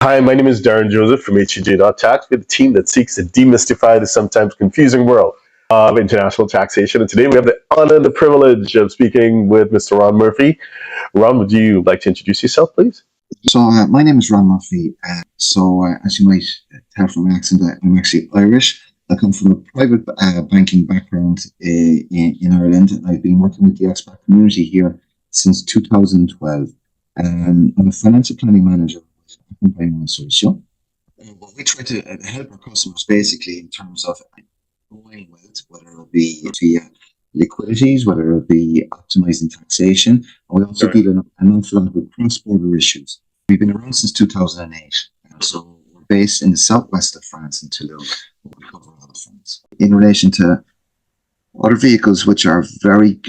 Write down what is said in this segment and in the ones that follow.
Hi, my name is Darren Joseph from HEJ.tax. We're the team that seeks to demystify the sometimes confusing world of international taxation. And today we have the honor and the privilege of speaking with Mr. Ron Murphy. Ron, would you like to introduce yourself, please? So my name is Ron Murphy. As you might tell from my accent, I'm actually Irish. I come from a private banking background in Ireland, and I've been working with the expat community here since 2012. I'm a financial planning manager with Accompagnement Solution. What we try to help our customers basically in terms of growing wealth, whether it be via liquidities, whether it be optimizing taxation, and we also deal an awful lot with cross-border issues. We've been around since 2008, so we're based in the southwest of France in Toulouse. We cover all of France. In relation to other vehicles which are very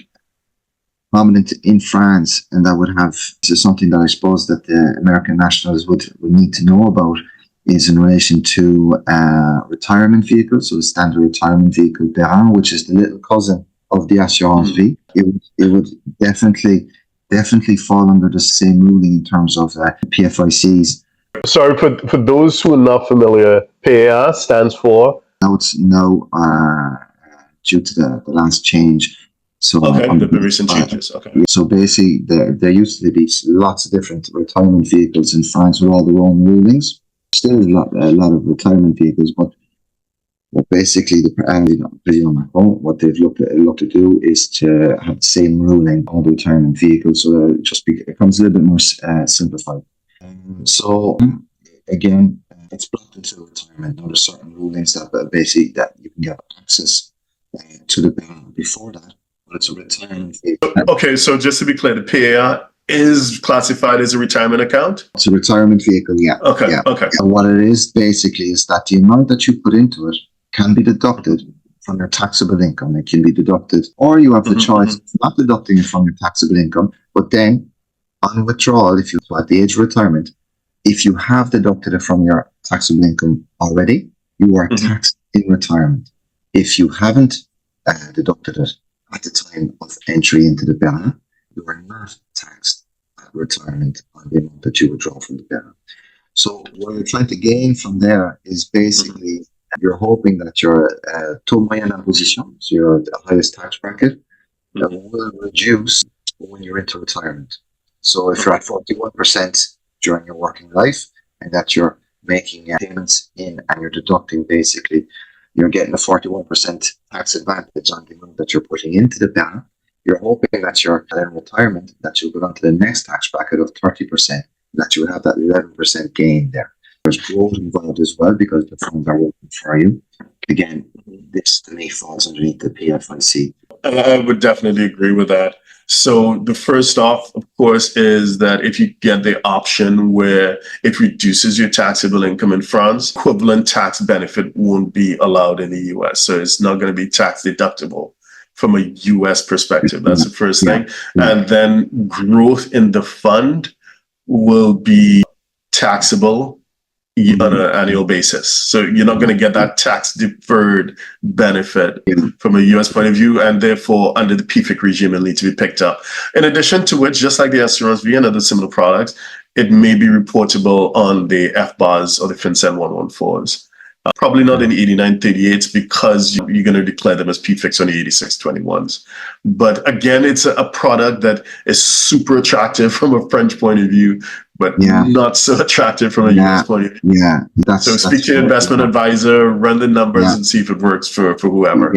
prominent in France, and that would have, this is something that I suppose that the American nationals would need to know about, is in relation to retirement vehicles. So the standard retirement vehicle PEA, which is the little cousin of the assurance fee. It would definitely fall under the same ruling in terms of PFICs. Sorry, for those who are not familiar, PEA stands for? Now, due to the last change. So the recent changes. Okay. So basically, there used to be lots of different retirement vehicles in France with all their own rulings. Still a lot of retirement vehicles, but basically, President Macron, what they've looked to do is to have the same ruling on the retirement vehicles, so it just becomes a little bit more simplified. So again, it's blocked into retirement. Now there's certain rulings that basically that you can get access to the bill before that, but it's a retirement vehicle. Okay, so just to be clear, the PEA is classified as a retirement account? It's a retirement vehicle, yeah. Okay, yeah. Okay. So what it is basically is that the amount that you put into it can be deducted from your taxable income. It can be deducted, or you have the choice of not deducting it from your taxable income, but then on withdrawal, if you at the age of retirement, if you have deducted it from your taxable income already, you are taxed in retirement. If you haven't deducted it at the time of entry into the PEA, you are not taxed at retirement on the amount that you withdraw from the PEA. So what you're trying to gain from there is basically you're hoping that your taux moyen d'imposition, so your the highest tax bracket, will reduce when you're into retirement. So if you're at 41% during your working life, and that you're making payments in and you're deducting, basically, you're getting a 41% tax advantage on the amount that you're putting into the PEA. You're hoping that you're in retirement, that you'll go on to the next tax bracket of 30%, that you would have that 11% gain there. There's growth involved as well because the funds are working for you. Again, this to me falls underneath the PFIC. I would definitely agree with that. So the first off, of course, is that if you get the option where it reduces your taxable income in France, equivalent tax benefit won't be allowed in the US. So it's not going to be tax deductible from a US perspective. That's the first thing. And then growth in the fund will be taxable on an annual basis. So you're not going to get that tax deferred benefit from a US point of view, and therefore under the PFIC regime it'll need to be picked up. In addition to which, just like the assurance fee and other similar products, it may be reportable on the FBARs or the FinCEN 114s. Probably not in 8938s because you're going to declare them as PFICs on the 8621s. But again, it's a product that is super attractive from a French point of view, but not so attractive from a US point of view. So speak to your investment advisor, run the numbers and see if it works for whoever.